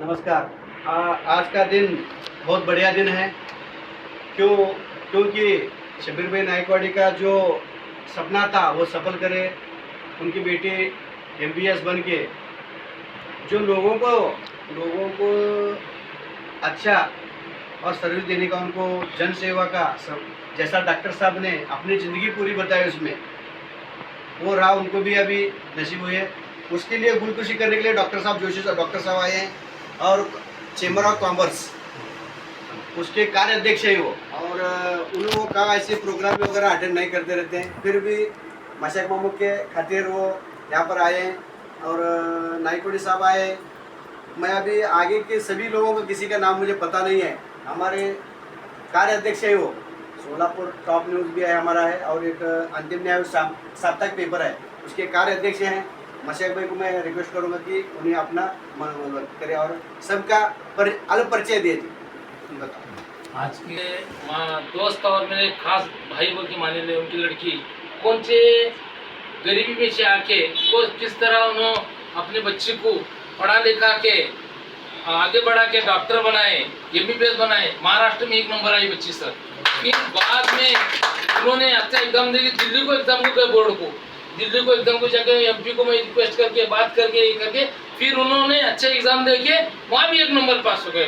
नमस्कार। आज का दिन बहुत बढ़िया दिन है। क्योंकि शब्बीर भाई नायकवाड़ी का जो सपना था वो सफल करे। उनकी बेटी एमबीएस बन के जो लोगों को अच्छा और सर्विस देने का, उनको जन सेवा का सब, जैसा डॉक्टर साहब ने अपनी ज़िंदगी पूरी बताई उसमें, वो राह उनको भी अभी नसीब हुई है। उसके लिए गुलकुशी करने के लिए डॉक्टर साहब जोशी डॉक्टर साहब आए हैं और चेंबर ऑफ कॉमर्स उसके कार्य अध्यक्ष है वो। और उन्होंने कहा ऐसे प्रोग्राम वगैरह अटेंड नहीं करते रहते हैं, फिर भी मशक मामू के खातिर वो यहाँ पर आए हैं और नायकवाड़ी साहब आए। मैं अभी आगे के सभी लोगों का किसी का नाम मुझे पता नहीं है। हमारे कार्य अध्यक्ष है वो, सोलापुर टॉप न्यूज़ भी है हमारा है, और एक अंतिम न्याय साप्ताहिक पेपर है, उसके कार्य अध्यक्ष हैं। मशक भाई को मैं रिक्वेस्ट करूंगा कि उन्हें अपना मन करें और सबका अलग परिचय दे दी। आज के दोस्त और मेरे खास भाई बोल के माने ले, उनकी लड़की कौन से गरीबी में से आके वो किस तरह उन्होंने अपने बच्चे को पढ़ा लिखा के आगे बढ़ा के डॉक्टर बनाए, एमबीबीएस बनाए। महाराष्ट्र में 1 नंबर आई बच्ची सर। फिर बाद में उन्होंने अच्छा एग्जाम देके दिल्ली को एग्जाम को गए, बोर्ड को दिल्ली को एग्जाम को जाके एमपी को मैं रिक्वेस्ट करके बात करके ये करके फिर उन्होंने अच्छा एग्जाम देके वहाँ भी 1 नंबर पास हो गए।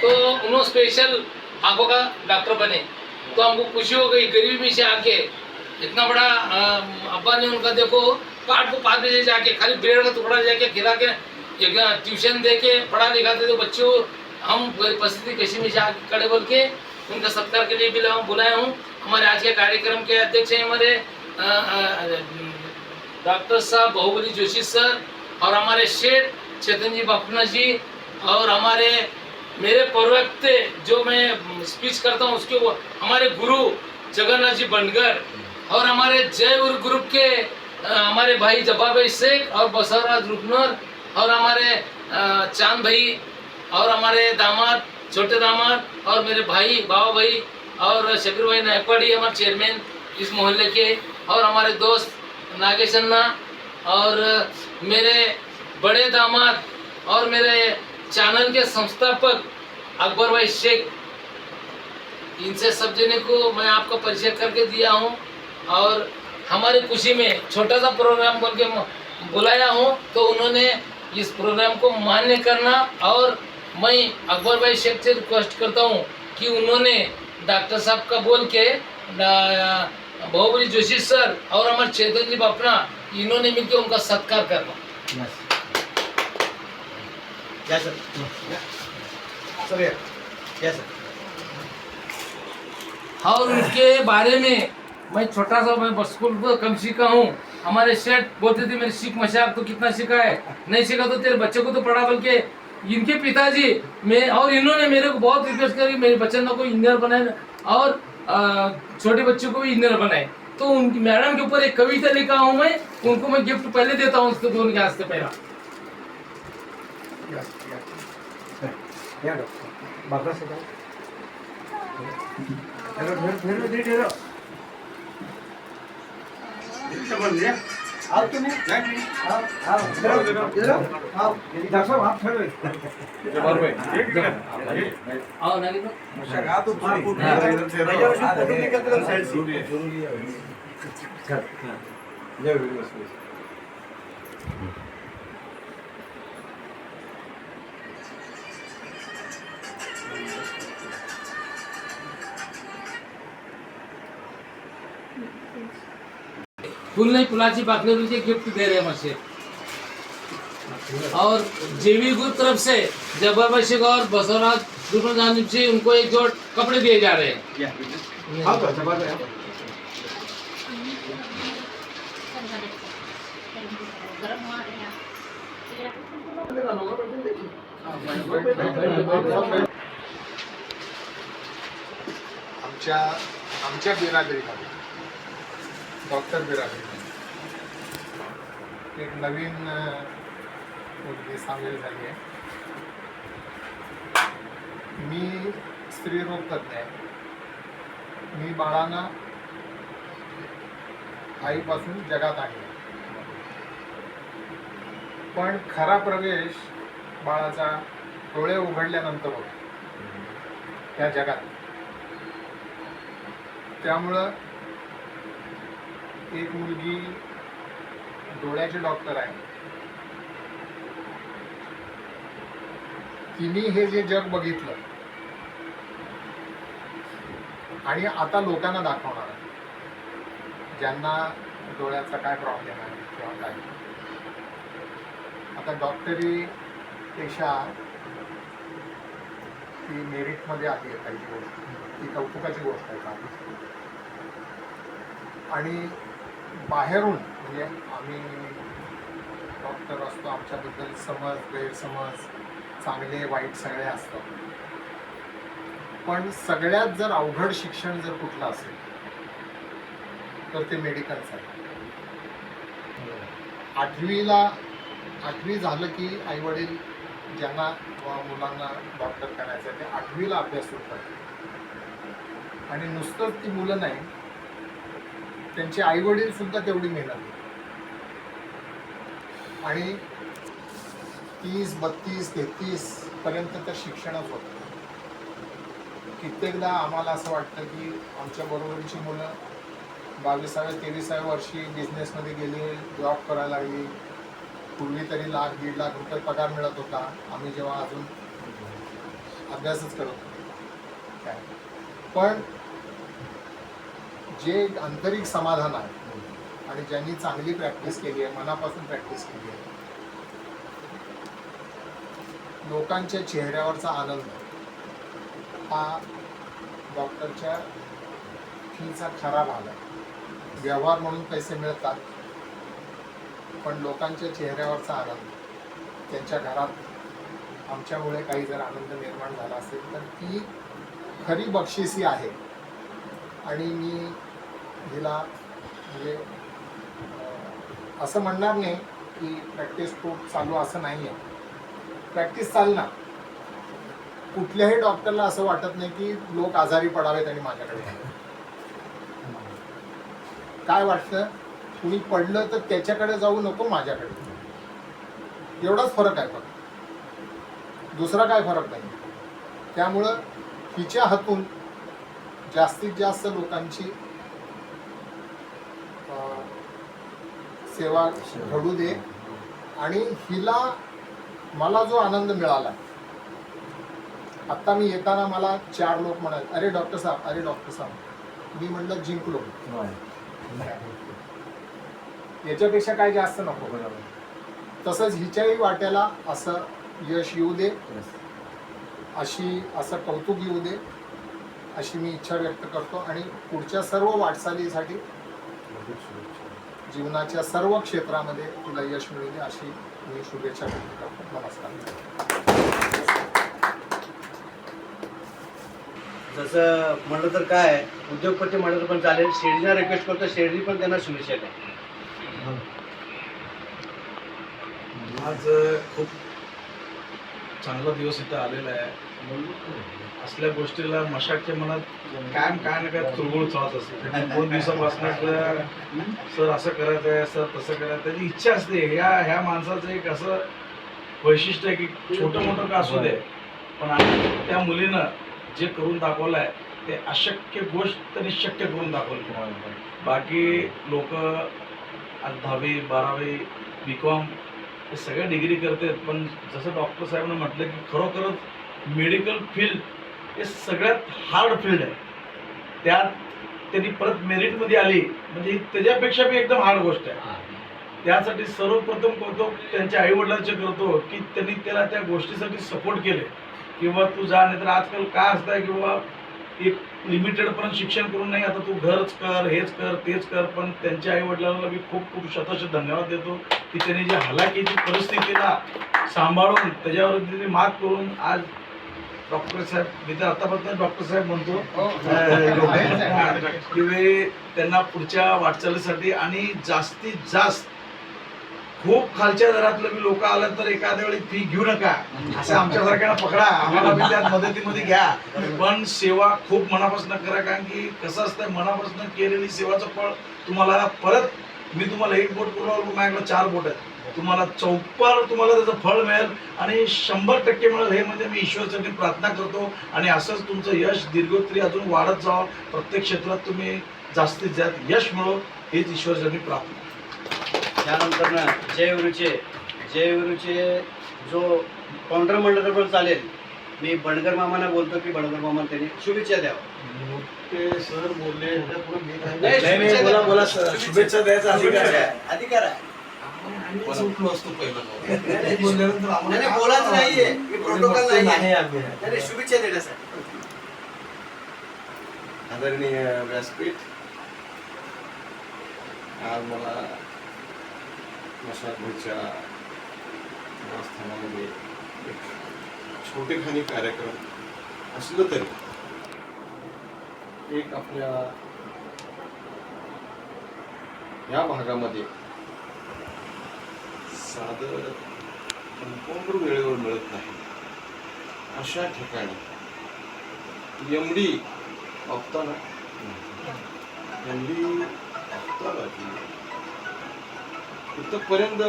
तो उन्होंने स्पेशल आंखों का डॉक्टर बने, तो हमको खुशी हो गई। गरीबी में से आके इतना बड़ा अब्बा ने उनका देखो पाठ को 5 बजे जाके खाली ब्रेड का टुकड़ा जाके खिला के ट्यूशन दे के पढ़ा लिखाते थे बच्चों। हम परिस्थिति कैसी में से आके खड़े बोल के उनका सत्कार के लिए भी बुलाया हूँ। हमारे आज के कार्यक्रम के अध्यक्ष हैं हमारे डॉक्टर साहब बाहुबली जोशी सर, और हमारे शेठ चेतन जी बापना जी, और हमारे मेरे प्रवक्ते जो मैं स्पीच करता हूँ उसके वो हमारे गुरु जगन्नाथ जी बनगर, और हमारे जय उर ग्रुप के हमारे भाई जब्बार भाई शेख और बसवराज रुकनर, और हमारे चांद भाई, और हमारे दामाद छोटे दामाद, और मेरे भाई बाबा भाई, और शब्बीर भाई नायकवाड़ी हमारे चेयरमैन इस मोहल्ले के, और हमारे दोस्त नागेश अन्ना, और मेरे बड़े दामाद और मेरे चैनल के संस्थापक अकबर भाई शेख, इनसे सब जने को मैं आपको परिचय करके दिया हूँ। और हमारी खुशी में छोटा सा प्रोग्राम बोल के बुलाया हूँ, तो उन्होंने इस प्रोग्राम को मान्य करना, और मैं अकबर भाई शेख से रिक्वेस्ट करता हूँ कि उन्होंने डॉक्टर साहब का बोल के बाहुबली जोशी सर और हमारे चेतन जी बापना, इन्होंने मिलकर उनका सत्कार करना। Yes sir, sir yes sir. और उनके बारे में मैं छोटा सा मैं स्कूल तो कम सीखा हूँ। हमारे सेठ बोलते थे मेरे सीख मशाक तो कितना सीखा है, नहीं सीखा तो तेरे बच्चे को तो पढ़ा। बल्कि इनके पिताजी में और इन्होंने मेरे को बहुत रिक्वेस्ट करी मेरे बच्चे को इंजीनियर बनाए और छोटे बच्चों को भी इंजीनियर बनाए। तो उनकी मैडम के ऊपर एक कविता लिखा हूँ मैं, उनको मैं गिफ्ट पहले देता हूँ उसको उनके हाथ से पहला। आओ तुम्हें आओ आओ इधर आओ डॉक्टर साहब आप खड़े जबर भाई आओ ना तो शगा तो इधर से भैया उसको फोटो निकलते हैं साइड से जरूरी है। चल जय वीडियो स्पेस फूल नहीं फुलाची बाकले के गिफ्ट दे रहे हैं मुझे। और जेवी ग्रुप तरफ से जब्बार भाई शेख और बसवराज ग्रुप जानिब से उनको एक जोड़ कपड़े दिए जा रहे हैं। हाँ तो जब्बार भाई आमच्या बिरादरीमध्ये डॉक्टर बिरादरी एक नवीन मुलगी सामील झाली आहे। मी स्त्रीरोग तज्ञ आहे। मी बाळांना आईपासून जगात आणले। पण खरा प्रवेश बाळाचा डोळे उघडल्यानंतर होतो त्या जगात. त्यामुळं एक मुलगी डोळ्याची डॉक्टर आहे, तिने हे जे जग बघितलं आणि आता लोकांना दाखवणार आहे, ज्यांना डोळ्याचा काय प्रॉब्लेम आहे किंवा काय. आता डॉक्टरी पेशा ती मेरिटमध्ये आली आहे पहिली गोष्ट, ती कौतुकाची गोष्ट आहे का. आणि बाहेरून म्हणजे आम्ही डॉक्टर असतो, आमच्याबद्दल समज गैरसमज चांगले वाईट सगळे असतात. पण सगळ्यात जर अवघड शिक्षण जर कुठलं असेल तर ते मेडिकलचं आहे. 8वी झालं की आईवडील ज्यांना मुलांना डॉक्टर करायचं आहे ते 8वीला अभ्यास सुरू करतात. आणि नुसतंच ती मुलं नाही, त्यांचे आईवडील सुद्धा तेवढी मेहनत घेतात. आणि 30, 32, 33 पर्यंत तर शिक्षणच होतं. कित्येकदा आम्हाला असं वाटतं की आमच्या बरोबरची मुलं 22व्या 23व्या वर्षी बिझनेसमध्ये गेली, जॉब करायला लागली. पूर्वी तरी 1,00,000-1.5 लाख रुपये पगार मिळत होता, आम्ही जेव्हा अजून अभ्यासच करत होतो काय. पण जे आंतरिक समाधान आहे आणि ज्यांनी चांगली प्रॅक्टिस केली आहे, मनापासून प्रॅक्टिस केली आहे, लोकांच्या चेहऱ्यावरचा आनंद हा डॉक्टरच्या फीचा खरा भाग आहे. व्यवहार म्हणून पैसे मिळतात, पण लोकांच्या चेहऱ्यावरचा आनंद, त्यांच्या घरात आमच्यामुळे काही जर आनंद निर्माण झाला असेल तर ती खरी बक्षिसी आहे. आणि मी हिला म्हणजे असं म्हणणार नाही की प्रॅक्टिस खूप चालू असं नाही आहे. प्रॅक्टिस चालणार. कुठल्याही डॉक्टरला असं वाटत नाही की लोक आजारी पडावेत आणि माझ्याकडे यावे. काय वाटतं, कुणी पडलं तर त्याच्याकडे जाऊ नको, माझ्याकडे. एवढाच फरक आहे फक्त, दुसरा काय फरक नाही. त्यामुळं हिच्या हातून जास्तीत जास्त लोकांची सेवा घडू दे. आणि हिला मला जो आनंद मिळाला, आत्ता मी येताना मला 4 लोक म्हणाले, अरे डॉक्टर साहेब, अरे डॉक्टर साहेब. मी म्हटलं जिंकलो. याच्यापेक्षा काय जास्त नको. तसंच हिच्याही वाट्याला असं यश येऊ दे, असं कौतुक येऊ दे, अशी मी इच्छा व्यक्त करतो. आणि पुढच्या सर्व वाटचालीसाठी जीवनाच्या सर्व क्षेत्रामध्ये तुला यश मिळू दे अशी मी शुभेच्छा व्यक्त करतो. नमस्कार. जसं म्हणलं तर काय, उद्योगपती म्हणलं तर पण चालेल. शेडजीना रिक्वेस्ट करतो, शेडजी पण त्यांना शुभेच्छा द्या. आज खूप चांगला दिवस इथं आलेला आहे. असल्या गोष्टीला मशाकच्या मनात कायम काय ना काय चुळबुळ चालत असते. 2 दिवसापासून सर असं करायचं आहे, सर तसं करायचं, त्याची इच्छा असते. ह्या माणसाचं एक असं वैशिष्ट्य आहे की छोटं मोठं का असू दे, पण त्या मुलीनं जे करून दाखवलं आहे ते अशक्य गोष्ट त्यांनी शक्य करून दाखवली. बाकी लोक आज 10वी 12वी BCom हे सगळ्या डिग्री करतात, पण जसं डॉक्टर साहेबांनी म्हटलं की खरोखरच मेडिकल फील्ड हे सगळ्यात हार्ड फील्ड आहे. त्यात त्यांनी परत मेरिटमध्ये आली म्हणजे त्याच्यापेक्षा बी एकदम हार्ड गोष्ट आहे. त्यासाठी सर्वप्रथम करतो त्यांच्या आईवडिलांचे करतो की त्यांनी त्याला त्या गोष्टीसाठी सपोर्ट केले किंवा तू जा. नाही तर आजकाल काय असतं आहे किंवा एक लिमिटेडपर्यंत शिक्षण करून नाही, आता तू घरच कर, हेच कर, तेच कर. पण त्यांच्या आईवडिलांना मी खूप खूप शतशत धन्यवाद देतो की त्यांनी जे हलाखीची परिस्थितीला सांभाळून त्याच्यावर त्यांनी मात करून आज डॉक्टर साहेब, मी तर आतापर्यंत डॉक्टर साहेब म्हणतो की त्यांना पुढच्या वाटचालीसाठी आणि जास्तीत जास्त खूप खालच्या दरातलं मी लोक आलं तर एखाद्या वेळी फी घेऊ नका, असं आमच्यासारख्यांना पकडा, आम्हाला मी त्यात मदतीमध्ये घ्या, पण सेवा खूप मनापासून करा. कारण की कसं असतं, मनापासून केलेली सेवाचं फळ तुम्हाला परत, मी तुम्हाला 1 बोट पुरवलं, माझ्याकडे 4 बोट आहेत. तुम्हाला चौपार तुम्हाला त्याचं फळ मिळेल आणि 100% मिळेल, हे म्हणजे मी ईश्वरसाठी प्रार्थना करतो. आणि असंच तुमचं यश दीर्घोत्री अजून वाढत जावं, प्रत्येक क्षेत्रात तुम्ही जास्तीत जास्त यश मिळो, हीच ईश्वरसाठी प्रार्थना. त्यानंतर ना जयविरूचे जो फाउंडर मंडळ चालेल, मी बंडगर मामांना बोलतो की बंडगर मामा त्यांनी शुभेच्छा द्यावं. ते सर बोलले ह्याच्या पुढे मी काय नाही, नाही, बोला बोला सर, शुभेच्छा द्यायचा अधिकार आहे. अधिकार आहे. आम्ही सुटलो असतो पहिलं. नाही, बोलल्यानंतर नाही, नाही, बोलायचं नाहीये. हे प्रोटोकॉल नाहीये. आम्ही नाही, नाही, शुभेच्छा देण्यासाठी. आदरणीय व्यासपीठ, आज मला मशागपूरच्या स्थानामध्ये एक छोटेखानी कार्यक्रम असलं तरी एक आपल्या या भागामध्ये साधं कंपाऊंडर वेळेवर मिळत नाही अशा ठिकाणी एमडी इथपर्यंत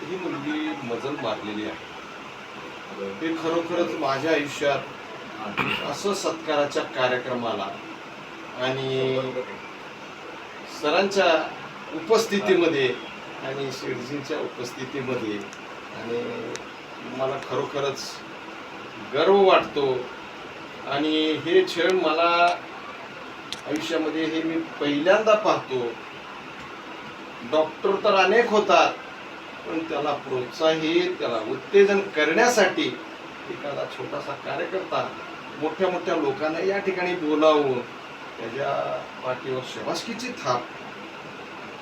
ही मुलगी मजल मारलेली आहे. हे खरोखरच माझ्या आयुष्यात असं सत्काराच्या कार्यक्रमाला आणि सरांच्या उपस्थितीमध्ये आणि शेडजींच्या उपस्थितीमध्ये आणि मला खरोखरच गर्व वाटतो. आणि हे क्षण मला आयुष्यामध्ये हे मी पहिल्यांदा पाहतो. डॉक्टर तर अनेक होतात, पण त्याला प्रोत्साहित, त्याला उत्तेजन करण्यासाठी एखादा छोटासा कार्यकर्ता मोठ्या मोठ्या लोकांना या ठिकाणी बोलावून त्याच्या पाठीवर शाबासकीची थाप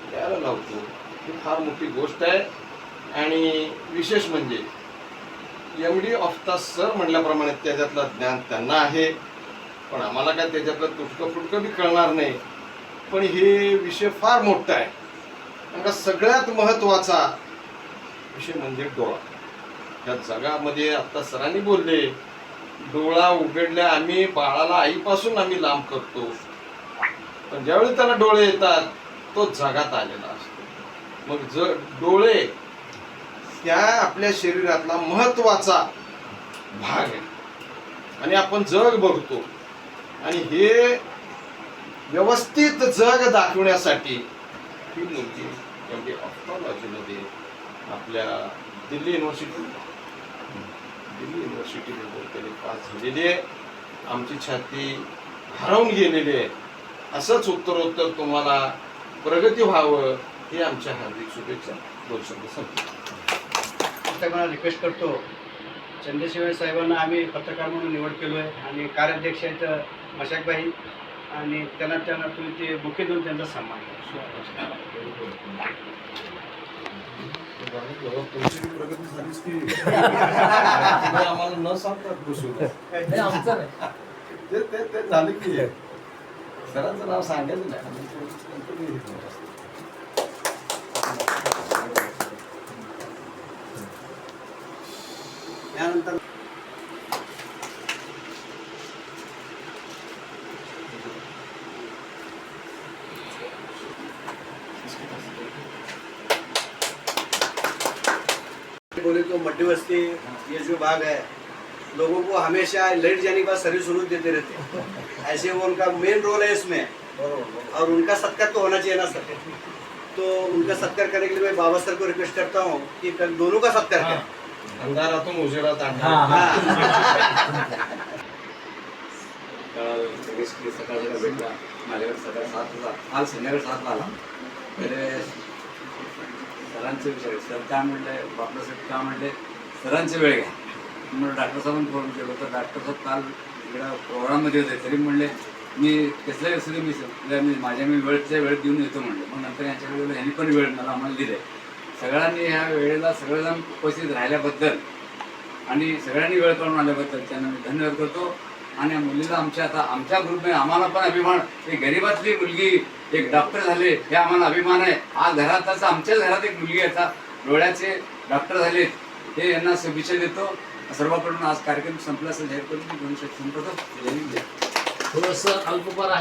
द्यायला लावतो, ही फार मोठी गोष्ट आहे. आणि विशेष म्हणजे एमडी ऑफ द सर म्हटल्याप्रमाणे त्याच्यातलं ज्ञान त्यांना आहे, पण आम्हाला काय त्याच्यातलं तुटकं फुटकं बी कळणार नाही. पण हे विषय फार मोठा आहे. कारण का सगळ्यात महत्त्वाचा विषय म्हणजे डोळा. या जगामध्ये आता सरांनी बोलले, डोळा उघडल्या आम्ही बाळाला आईपासून आम्ही लांब करतो, पण ज्यावेळी त्याला डोळे येतात तो जगात आलेला असतो. मग डोळे त्या आपल्या शरीरातला महत्त्वाचा भाग आहे आणि आपण जग बघतो. आणि हे व्यवस्थित जग दाखवण्यासाठी ही मुलगी एमडी ऑफ्थॉलॉजीमध्ये आपल्या दिल्ली युनिव्हर्सिटीमध्ये त्याने पास झालेली आहे. आमची छाती हरवून गेलेली आहे. असंच उत्तरोत्तर तुम्हाला प्रगती व्हावं हे आमच्या हार्दिक शुभेच्छा. दोन शब्द संपतो. पुस्तकाला रिक्वेस्ट करतो, चंद्रशेखर साहेबांना आम्ही पत्रकार म्हणून निवड केलो आहे आणि कार्याध्यक्ष आहेत मशाकबाई, आणि त्यांना तुम्ही ते बुके देऊन त्यांचा सन्मान करा. तुमची प्रगती झालीच की तुम्ही आम्हाला न सांगता घुसून ते झाले की सरांचं नाव सांगायचं नाही. त्यानंतर बोले तो मड्डी बस्ती ये जो भाग है, लोगों को हमेशा लेट जाने के बाद सर्विस शुरू देते रहते हैं. ऐसे वो उनका मेन रोल है इसमें, और उनका सत्कार तो होना चाहिए ना सर. तो उनका सत्कार करने के लिए मैं बाबा सर को रिक्वेस्ट करता हूँ कि कल दोनों का सत्कार करें. अंधारातून उजेडात सकाळ भेटला माझ्याकडे सकाळ 7 काल संध्याकाळी 7 आला. पहिले सरांचे विचार सर काय म्हणले, बापरासाहेब काय म्हणले, सरांचे वेळ घ्या. म्हणून डॉक्टर साहेबांनी फोन केलं होतं. डॉक्टर साहेब काल इकडं प्रोग्राममध्ये होते, तरी म्हणले मी कसल्याही असं मी माझ्या वेळच्या वेळेत देऊन येतो म्हणले. मग नंतर यांच्या वेळेला ह्यांनी पण वेळ मला आम्हाला दिले. सगळ्यांनी ह्या वेळेला सगळेजण उपस्थित राहिल्याबद्दल आणि सगळ्यांनी वेळ काढून आल्याबद्दल त्यांना मी धन्यवाद करतो. आणि या मुलीला आमच्या ग्रुपने आम्हाला पण अभिमान, एक गरीबातली मुलगी एक डॉक्टर झाले हे आम्हाला अभिमान आहे. आज घरात आमच्याच घरात एक मुलगी आता डोळ्याचे डॉक्टर झाले, हे यांना शुभेच्छा देतो. सर्वांकडून आज कार्यक्रम संपला असं जाहीर करून मी 2 शब्द संपवतो. थोडंसं अल्पपर आहे.